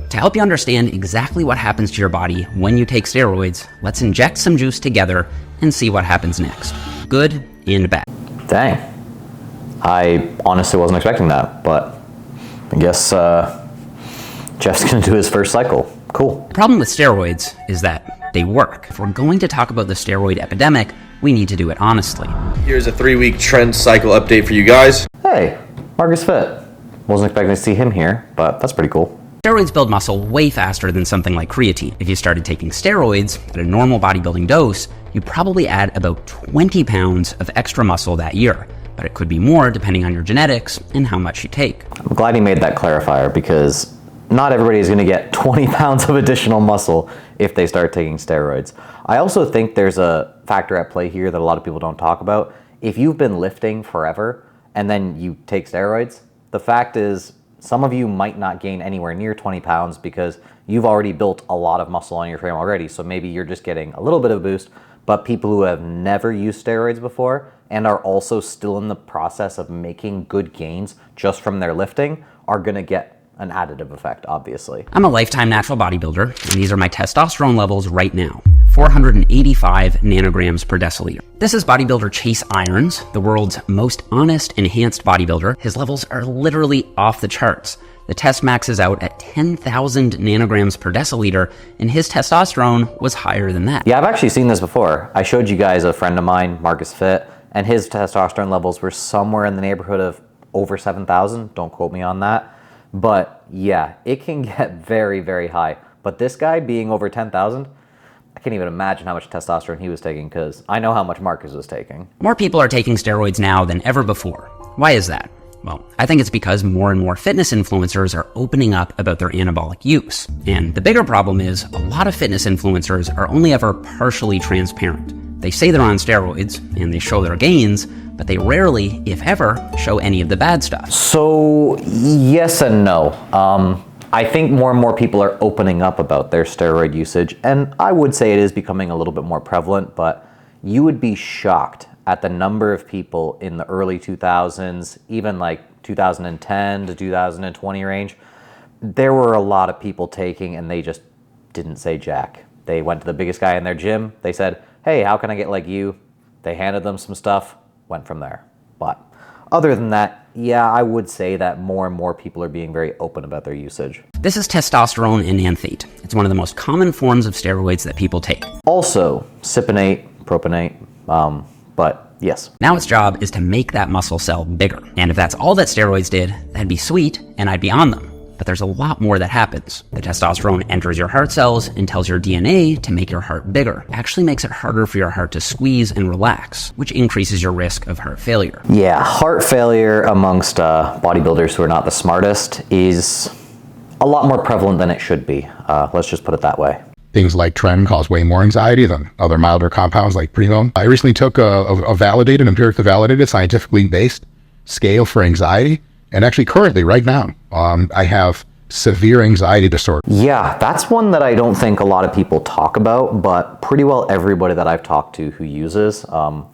To help you understand exactly what happens to your body when you take steroids, let's inject some juice together and see what happens next. Good and bad. Dang. I honestly wasn't expecting that, but I guess Jeff's gonna do his first cycle. Cool. The problem with steroids is that they work. If we're going to talk about the steroid epidemic, we need to do it honestly. Here's a 3-week trend cycle update for you guys. Hey, Marcus Fit. Wasn't expecting to see him here, but that's pretty cool. Steroids build muscle way faster than something like creatine. If you started taking steroids at a normal bodybuilding dose, you'd probably add about 20 pounds of extra muscle that year. But it could be more depending on your genetics and how much you take. I'm glad he made that clarifier because not everybody is going to get 20 pounds of additional muscle if they start taking steroids. I also think there's a factor at play here that a lot of people don't talk about. If you've been lifting forever and then you take steroids, the fact is some of you might not gain anywhere near 20 pounds because you've already built a lot of muscle on your frame already. So maybe you're just getting a little bit of a boost, but people who have never used steroids before and are also still in the process of making good gains just from their lifting are gonna get an additive effect, obviously. I'm a lifetime natural bodybuilder, and these are my testosterone levels right now. 485 nanograms per deciliter. This is bodybuilder Chase Irons, the world's most honest, enhanced bodybuilder. His levels are literally off the charts. The test maxes out at 10,000 nanograms per deciliter, and his testosterone was higher than that. Yeah, I've actually seen this before. I showed you guys a friend of mine, Marcus Fit, and his testosterone levels were somewhere in the neighborhood of over 7,000. Don't quote me on that. But yeah, it can get very, very high. But this guy being over 10,000, I can't even imagine how much testosterone he was taking because I know how much Marcus was taking. More people are taking steroids now than ever before. Why is that? Well, I think it's because more and more fitness influencers are opening up about their anabolic use. And the bigger problem is a lot of fitness influencers are only ever partially transparent. They say they're on steroids and they show their gains, but they rarely, if ever, show any of the bad stuff. So yes and no. I think more and more people are opening up about their steroid usage, and I would say it is becoming a little bit more prevalent, but you would be shocked at the number of people in the early 2000s, even like 2010 to 2020 range. There were a lot of people taking and they just didn't say jack. They went to the biggest guy in their gym. They said, hey, how can I get like you? They handed them some stuff, went from there. But other than that, yeah, I would say that more and more people are being very open about their usage. This is testosterone enanthate. It's one of the most common forms of steroids that people take. Also, cypionate, propionate, but yes. Now its job is to make that muscle cell bigger. And if that's all that steroids did, that'd be sweet and I'd be on them. But there's a lot more that happens. The testosterone enters your heart cells and tells your DNA to make your heart bigger. It actually makes it harder for your heart to squeeze and relax, which increases your risk of heart failure. Yeah, heart failure amongst bodybuilders who are not the smartest is a lot more prevalent than it should be. Let's just put it that way. Things like Tren cause way more anxiety than other milder compounds like Preworkout. I recently took a validated, empirically validated, scientifically based scale for anxiety. And actually currently, right now, I have severe anxiety disorder. Yeah, that's one that I don't think a lot of people talk about, but pretty well everybody that I've talked to who uses,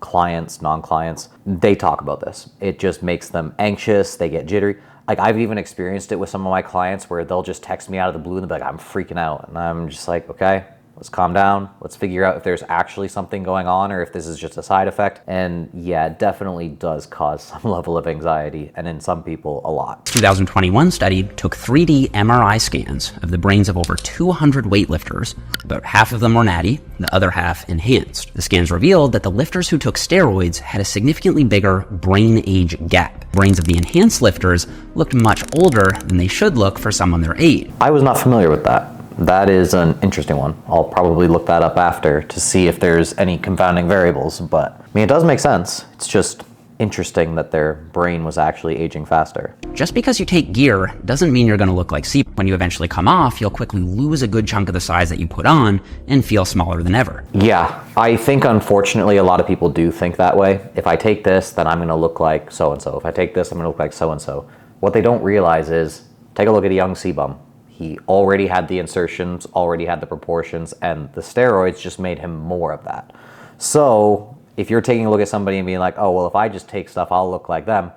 clients, non-clients, they talk about this. It just makes them anxious, they get jittery. Like I've even experienced it with some of my clients where they'll just text me out of the blue and they'll be like, I'm freaking out. And I'm just like, okay, let's calm down. Let's figure out if there's actually something going on or if this is just a side effect. And yeah, it definitely does cause some level of anxiety, and in some people, a lot. 2021 study took 3D MRI scans of the brains of over 200 weightlifters. About half of them were natty, the other half enhanced. The scans revealed that the lifters who took steroids had a significantly bigger brain age gap. Brains of the enhanced lifters looked much older than they should look for someone their age. I was not familiar with that. That is an interesting one. I'll probably look that up after to see if there's any confounding variables, but I mean, it does make sense. It's just interesting that their brain was actually aging faster. Just because you take gear doesn't mean you're going to look like Seep. When you eventually come off, you'll quickly lose a good chunk of the size that you put on and feel smaller than ever. Yeah, I think unfortunately a lot of people do think that way. If I take this, then I'm going to look like so-and-so. If I take this, I'm going to look like so-and-so. What they don't realize is, take a look at a young Sebum. He already had the insertions, already had the proportions, and the steroids just made him more of that. So if you're taking a look at somebody and being like, oh, well, if I just take stuff, I'll look like them.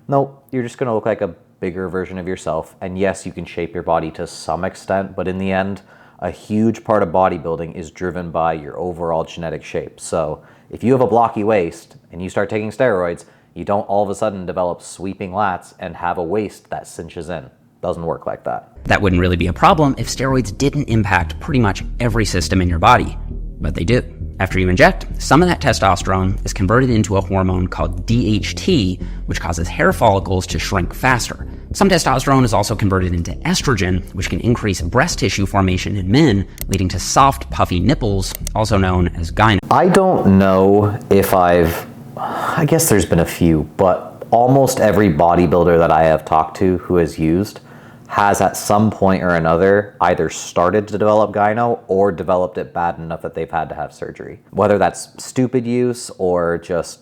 Nope, you're just gonna look like a bigger version of yourself. And yes, you can shape your body to some extent, but in the end, a huge part of bodybuilding is driven by your overall genetic shape. So if you have a blocky waist and you start taking steroids, you don't all of a sudden develop sweeping lats and have a waist that cinches in. Doesn't work like that. That wouldn't really be a problem if steroids didn't impact pretty much every system in your body, but they do. After you inject, some of that testosterone is converted into a hormone called DHT, which causes hair follicles to shrink faster. Some testosterone is also converted into estrogen, which can increase breast tissue formation in men, leading to soft, puffy nipples, also known as gyno. I don't know if I guess there's been a few, but almost every bodybuilder that I have talked to who has used has at some point or another either started to develop gyno or developed it bad enough that they've had to have surgery. Whether that's stupid use or just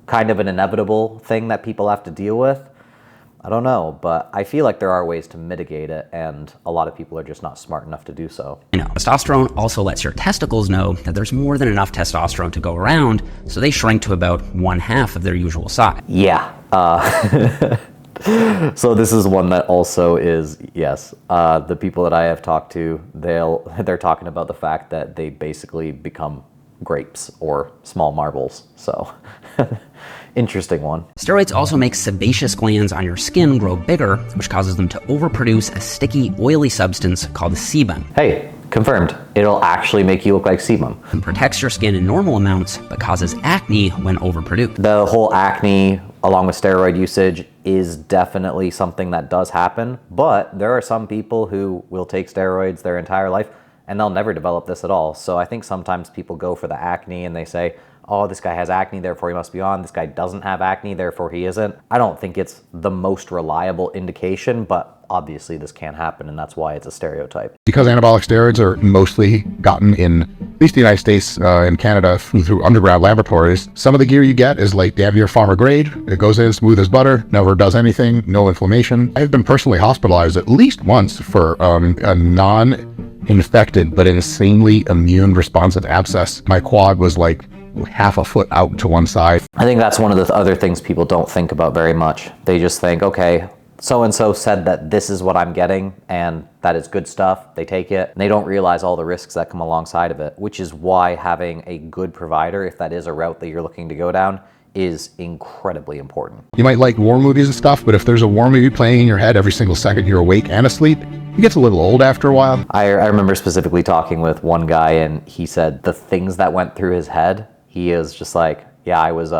kind of an inevitable thing that people have to deal with, I don't know, but I feel like there are ways to mitigate it, and a lot of people are just not smart enough to do so. Testosterone also lets your testicles know that there's more than enough testosterone to go around, so they shrink to about 1/2 of their usual size. Yeah. So this is one that also is, yes, the people that I have talked to, they're talking about the fact that they basically become grapes or small marbles. So interesting one. Steroids also make sebaceous glands on your skin grow bigger, which causes them to overproduce a sticky, oily substance called sebum. Hey, confirmed. It'll actually make you look like sebum. It protects your skin in normal amounts, but causes acne when overproduced. The whole acne, along with steroid usage, is definitely something that does happen, but there are some people who will take steroids their entire life and they'll never develop this at all. So I think sometimes people go for the acne and they say, oh, this guy has acne, therefore he must be on. This guy doesn't have acne, therefore he isn't. I don't think it's the most reliable indication, but obviously this can happen, and that's why it's a stereotype. Because anabolic steroids are mostly gotten in, at least the United States and Canada, through underground laboratories, some of the gear you get is like damn near farmer grade. It goes in smooth as butter, never does anything, no inflammation. I've been personally hospitalized at least once for a non-infected but insanely immune responsive abscess. My quad was like 1/2 foot out to one side. I think that's one of the other things people don't think about very much. They just think, okay, so-and-so said that this is what I'm getting and that is good stuff. They take it and they don't realize all the risks that come alongside of it, which is why having a good provider, if that is a route that you're looking to go down, is incredibly important. You might like war movies and stuff, but if there's a war movie playing in your head every single second you're awake and asleep, it gets a little old after a while. I remember specifically talking with one guy, and he said the things that went through his head, he is just like, yeah, I was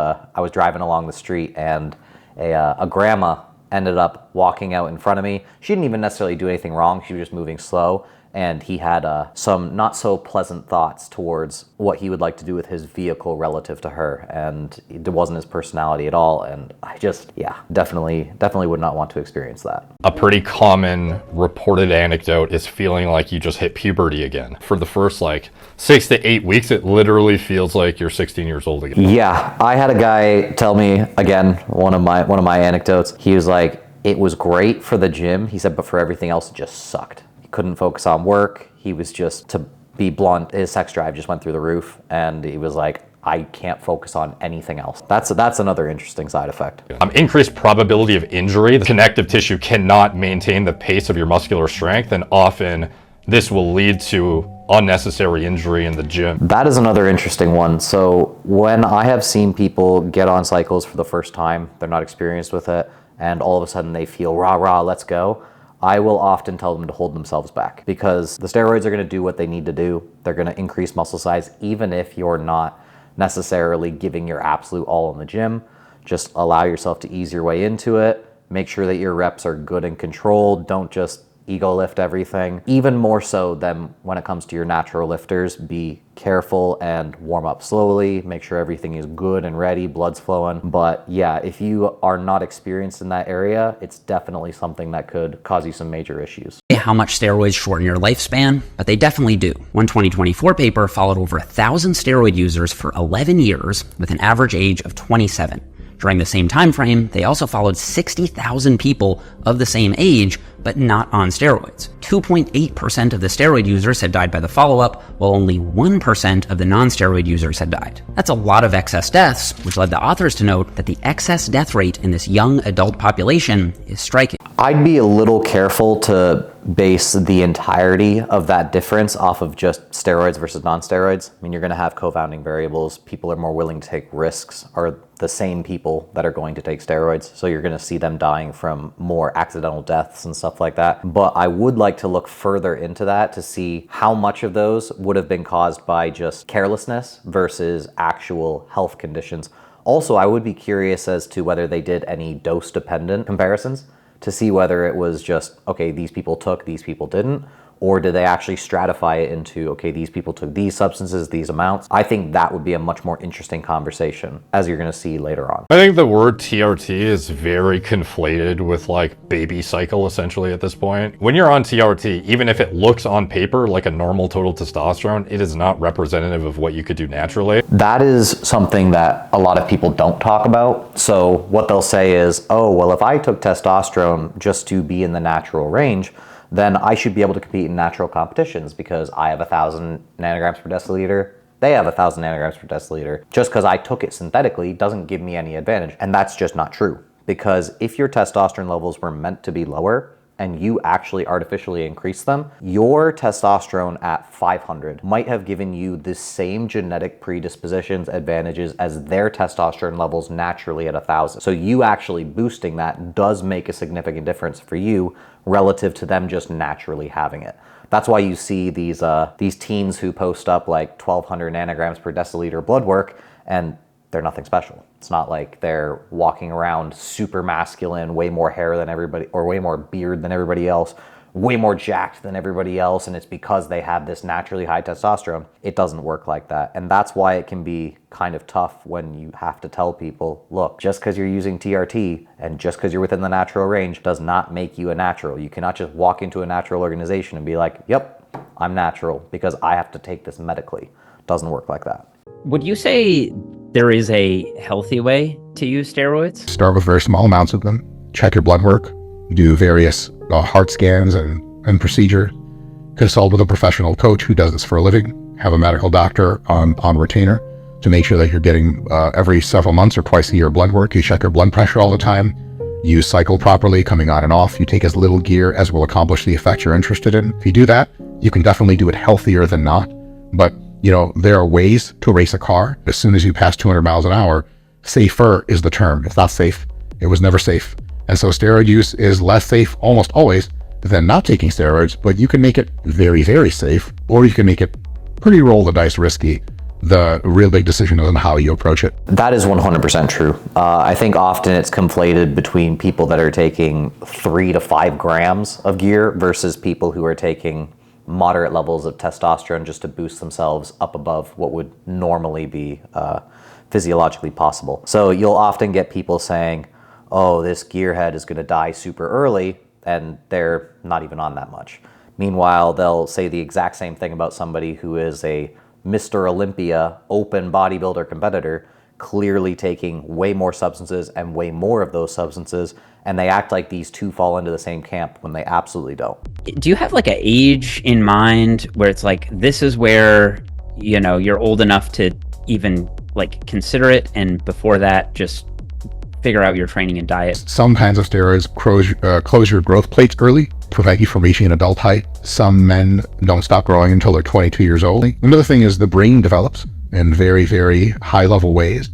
driving along the street and a grandma ended up walking out in front of me. She didn't even necessarily do anything wrong. She was just moving slow. And he had some not so pleasant thoughts towards what he would like to do with his vehicle relative to her. And it wasn't his personality at all. And I just, yeah, definitely would not want to experience that. A pretty common reported anecdote is feeling like you just hit puberty again. For the first 6 to 8 weeks, it literally feels like you're 16 years old again. Yeah, I had a guy tell me, again, one of my anecdotes, he was like, it was great for the gym. He said, but for everything else, it just sucked. Couldn't focus on work. He was just, to be blunt, his sex drive just went through the roof, and he was like, I can't focus on anything else. That's another interesting side effect. Increased probability of injury. The connective tissue cannot maintain the pace of your muscular strength, and often this will lead to unnecessary injury in the gym. That is another interesting one. So when I have seen people get on cycles for the first time, they're not experienced with it, and all of a sudden they feel rah, let's go. I will often tell them to hold themselves back, because the steroids are going to do what they need to do. They're going to increase muscle size, even if you're not necessarily giving your absolute all in the gym. Just allow yourself to ease your way into it. Make sure that your reps are good and controlled. Don't just ego lift everything. Even more so than when it comes to your natural lifters, be careful and warm up slowly. Make sure everything is good and ready, blood's flowing. But yeah, if you are not experienced in that area, it's definitely something that could cause you some major issues. How much steroids shorten your lifespan, but they definitely do. One 2024 paper followed over 1,000 steroid users for 11 years with an average age of 27. During the same time frame, they also followed 60,000 people of the same age, but not on steroids. 2.8% of the steroid users had died by the follow-up, while only 1% of the non-steroid users had died. That's a lot of excess deaths, which led the authors to note that the excess death rate in this young adult population is striking. I'd be a little careful to base the entirety of that difference off of just steroids versus non-steroids. I mean, you're going to have confounding variables. People are more willing to take risks, are the same people that are going to take steroids. So you're going to see them dying from more accidental deaths and stuff like that. But I would like to look further into that to see how much of those would have been caused by just carelessness versus actual health conditions. Also, I would be curious as to whether they did any dose-dependent comparisons to see whether it was just, okay, these people took, these people didn't, or did they actually stratify it into, okay, these people took these substances, these amounts? I think that would be a much more interesting conversation, as you're gonna see later on. I think the word TRT is very conflated with like baby cycle essentially at this point. When you're on TRT, even if it looks on paper like a normal total testosterone, it is not representative of what you could do naturally. That is something that a lot of people don't talk about. So what they'll say is, oh, well, if I took testosterone just to be in the natural range, then I should be able to compete in natural competitions because I have 1,000 nanograms per deciliter, they have 1,000 nanograms per deciliter. Just because I took it synthetically doesn't give me any advantage. And that's just not true. Because if your testosterone levels were meant to be lower and you actually artificially increase them, your testosterone at 500 might have given you the same genetic predispositions, advantages as their testosterone levels naturally at 1,000. So you actually boosting that does make a significant difference for you relative to them just naturally having it. That's why you see these teens who post up like 1,200 nanograms per deciliter blood work, and they're nothing special. It's not like they're walking around super masculine, way more hair than everybody, or way more beard than everybody else, way more jacked than everybody else, and it's because they have this naturally high testosterone. It doesn't work like that. And that's why it can be kind of tough when you have to tell people, look, just because you're using TRT and just because you're within the natural range does not make you a natural. You cannot just walk into a natural organization and be like, yep, I'm natural because I have to take this medically. It doesn't work like that. Would you say there is a healthy way to use steroids? Start with very small amounts of them, check your blood work, do various heart scans and procedure, consult with a professional coach who does this for a living, have a medical doctor on retainer to make sure that you're getting every several months or twice a year blood work. You check your blood pressure all the time, you cycle properly, coming on and off, you take as little gear as will accomplish the effect you're interested in. If you do that, you can definitely do it healthier than not, but you know, there are ways to race a car. As soon as you pass 200 miles an hour, safer is the term. It's not safe. It was never safe. And so steroid use is less safe almost always than not taking steroids, but you can make it very, very safe, or you can make it pretty roll the dice risky. The real big decision is on how you approach it. That is 100% true. I think often it's conflated between people that are taking 3 to 5 grams of gear versus people who are taking moderate levels of testosterone just to boost themselves up above what would normally be physiologically possible. So you'll often get people saying, oh, this gearhead is going to die super early, and they're not even on that much. Meanwhile, they'll say the exact same thing about somebody who is a Mr. Olympia open bodybuilder competitor, clearly taking way more substances and way more of those substances, and they act like these two fall into the same camp when they absolutely don't. Do you have like an age in mind where it's like, this is where, you know, you're old enough to even like consider it, and before that, just figure out your training and diet? Some kinds of steroids close your growth plates early, prevent you from reaching an adult height. Some men don't stop growing until they're 22 years old. Another thing is the brain develops in very, very high level ways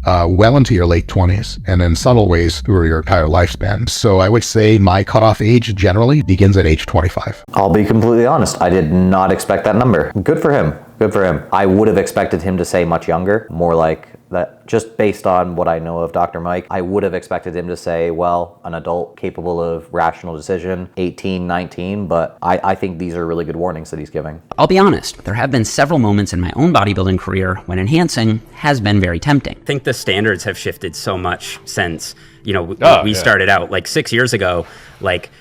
well into your late 20s, and in subtle ways through your entire lifespan. So I would say my cutoff age generally begins at age 25. I'll be completely honest, I did not expect that number. Good for him. Good for him. I would have expected him to say much younger, more like that. Just based on what I know of Dr. Mike, I would have expected him to say, well, an adult capable of rational decision, 18, 19, but I think these are really good warnings that he's giving. I'll be honest, there have been several moments in my own bodybuilding career when enhancing has been very tempting. I think the standards have shifted so much since, you know, we started out like 6 years ago. Like,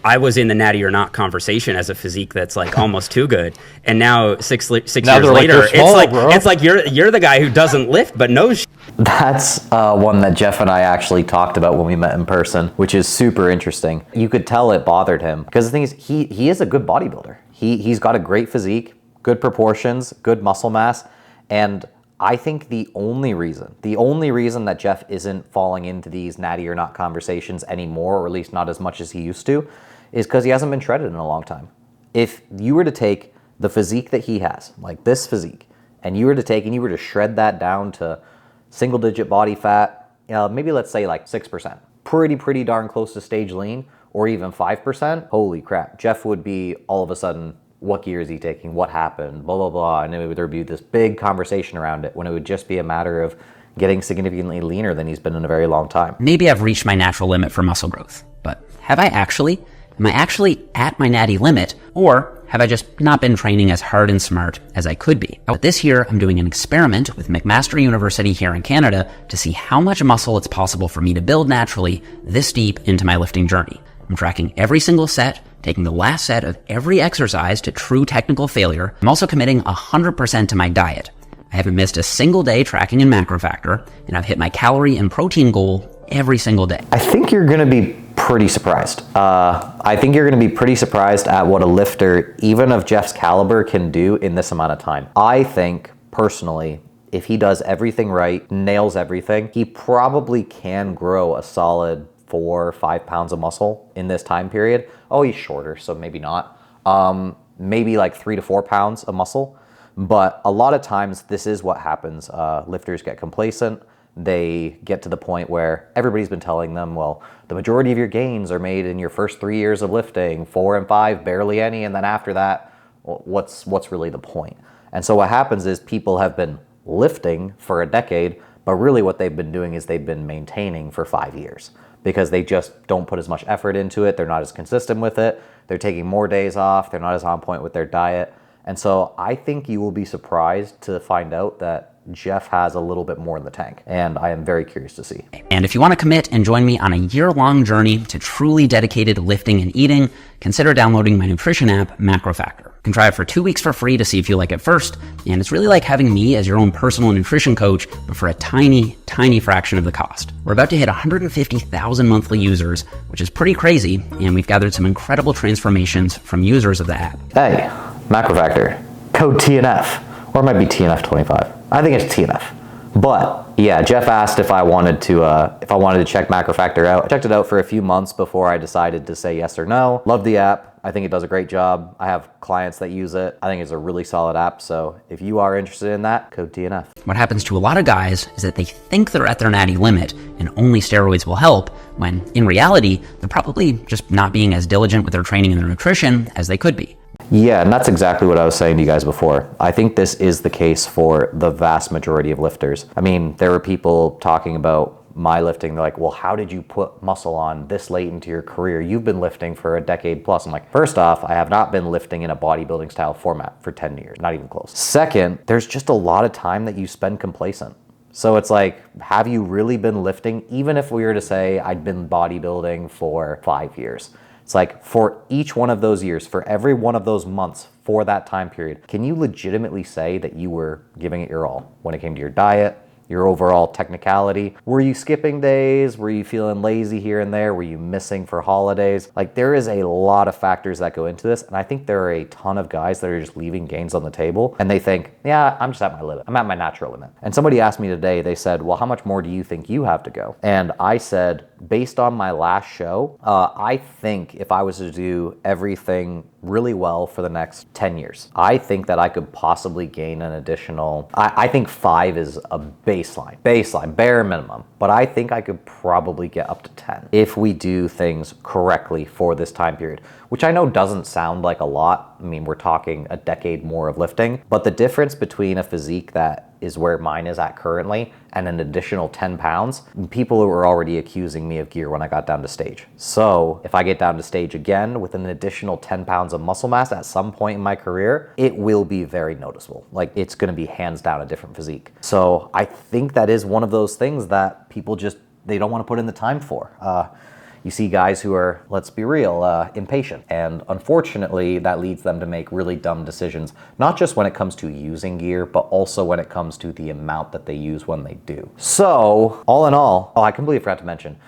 I was in the natty or not conversation as a physique that's like almost too good, and now six years later, like, it's like you're the guy who doesn't lift but knows. That's one that Jeff and I actually talked about when we met in person, which is super interesting. You could tell it bothered him because the thing is, he is a good bodybuilder. He's got a great physique, good proportions, good muscle mass, and I think the only reason that Jeff isn't falling into these natty or not conversations anymore, or at least not as much as he used to, is because he hasn't been shredded in a long time. If you were to take the physique that he has, like this physique, and you were to shred that down to single digit body fat, maybe let's say like 6%, pretty darn close to stage lean, or even 5%, holy crap, Jeff would be all of a sudden, what gear is he taking? What happened? Blah, blah, blah. And there would be this big conversation around it when it would just be a matter of getting significantly leaner than he's been in a very long time. Maybe I've reached my natural limit for muscle growth, but have I actually? Am I actually at my natty limit, or have I just not been training as hard and smart as I could be? But this year, I'm doing an experiment with McMaster University here in Canada to see how much muscle it's possible for me to build naturally this deep into my lifting journey. I'm tracking every single set, taking the last set of every exercise to true technical failure. I'm also committing 100% to my diet. I haven't missed a single day tracking in macro factor, and I've hit my calorie and protein goal every single day. I think you're going to be pretty surprised. I think you're going to be pretty surprised at what a lifter, even of Jeff's caliber, can do in this amount of time. I think, personally, if he does everything right, nails everything, he probably can grow a solid 4 or 5 pounds of muscle in this time period. Oh, he's shorter, so maybe not. Maybe like 3 to 4 pounds of muscle. But a lot of times this is what happens. Lifters get complacent. They get to the point where everybody's been telling them, well, the majority of your gains are made in your first 3 years of lifting, 4 and 5, barely any. And then after that, what's really the point? And so what happens is people have been lifting for a decade, but really what they've been doing is they've been maintaining for 5 years because they just don't put as much effort into it. They're not as consistent with it. They're taking more days off. They're not as on point with their diet. And so I think you will be surprised to find out that Jeff has a little bit more in the tank, and I am very curious to see. And if you want to commit and join me on a year-long journey to truly dedicated lifting and eating, consider downloading my nutrition app, MacroFactor. You can try it for 2 weeks for free to see if you like it first, and it's really like having me as your own personal nutrition coach, but for a tiny fraction of the cost. We're about to hit 150,000 monthly users, which is pretty crazy, and we've gathered some incredible transformations from users of the app. Hey, MacroFactor, code TNF, or it might be TNF25. I think it's TNF. But yeah, Jeff asked if I wanted to check MacroFactor out. I checked it out for a few months before I decided to say yes or no. Love the app. I think it does a great job. I have clients that use it. I think it's a really solid app. So if you are interested in that, code TNF. What happens to a lot of guys is that they think they're at their natty limit and only steroids will help, when in reality, they're probably just not being as diligent with their training and their nutrition as they could be. Yeah, and that's exactly what I was saying to you guys before. I think this is the case for the vast majority of lifters. I mean, there were people talking about my lifting. They're like, well, how did you put muscle on this late into your career? You've been lifting for a decade plus. I'm like, first off, I have not been lifting in a bodybuilding style format for 10 years, not even close. Second, there's just a lot of time that you spend complacent. So it's like, have you really been lifting? Even if we were to say I'd been bodybuilding for 5 years. It's like, for each one of those years, for every one of those months for that time period, can you legitimately say that you were giving it your all when it came to your diet, your overall technicality? Were you skipping days? Were you feeling lazy here and there? Were you missing for holidays? Like, there is a lot of factors that go into this, and I think there are a ton of guys that are just leaving gains on the table, and they think, yeah, I'm just at my limit. I'm at my natural limit. And somebody asked me today, they said, well, how much more do you think you have to go? And I said, based on my last show, I think if I was to do everything really well for the next 10 years, I think that I could possibly gain an additional, I think 5 is a baseline, bare minimum, but I think I could probably get up to 10 if we do things correctly for this time period, which I know doesn't sound like a lot. I mean, we're talking a decade more of lifting, but the difference between a physique that is where mine is at currently and an additional 10 pounds, people were already accusing me of gear when I got down to stage. So if I get down to stage again with an additional 10 pounds of muscle mass at some point in my career, it will be very noticeable. Like, it's gonna be hands down a different physique. So I think that is one of those things that people just, they don't wanna put in the time for. You see guys who are, let's be real, impatient. And unfortunately, that leads them to make really dumb decisions, not just when it comes to using gear, but also when it comes to the amount that they use when they do. So, all in all, I completely forgot to mention,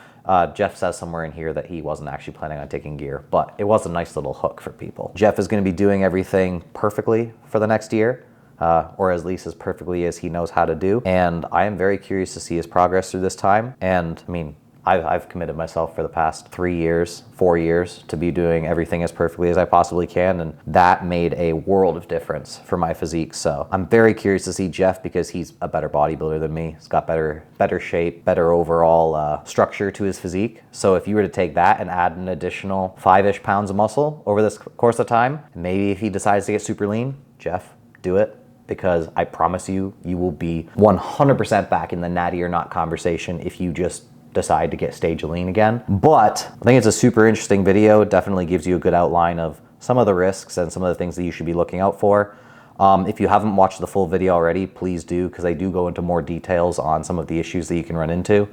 Jeff says somewhere in here that he wasn't actually planning on taking gear, but it was a nice little hook for people. Jeff is going to be doing everything perfectly for the next year, or at least as perfectly as he knows how to do. And I am very curious to see his progress through this time. And I mean, I've committed myself for the past 3 years, 4 years to be doing everything as perfectly as I possibly can. And that made a world of difference for my physique. So I'm very curious to see Jeff because he's a better bodybuilder than me. He's got better shape, better overall structure to his physique. So if you were to take that and add an additional 5-ish pounds of muscle over this course of time, maybe if he decides to get super lean, Jeff, do it. Because I promise you, you will be 100% back in the natty or not conversation if you just decide to get stage lean again. But I think it's a super interesting video. It definitely gives you a good outline of some of the risks and some of the things that you should be looking out for. If you haven't watched the full video already, please do, because I do go into more details on some of the issues that you can run into.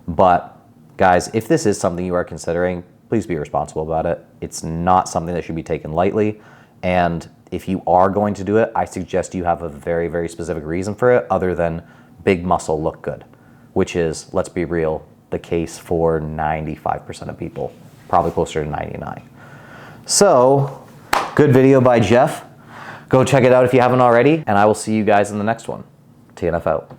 But guys, if this is something you are considering, please be responsible about it. It's not something that should be taken lightly. And if you are going to do it, I suggest you have a very, very specific reason for it other than big muscle look good, which is, let's be real, the case for 95% of people, probably closer to 99. So, good video by Jeff. Go check it out if you haven't already, and I will see you guys in the next one. TNF out.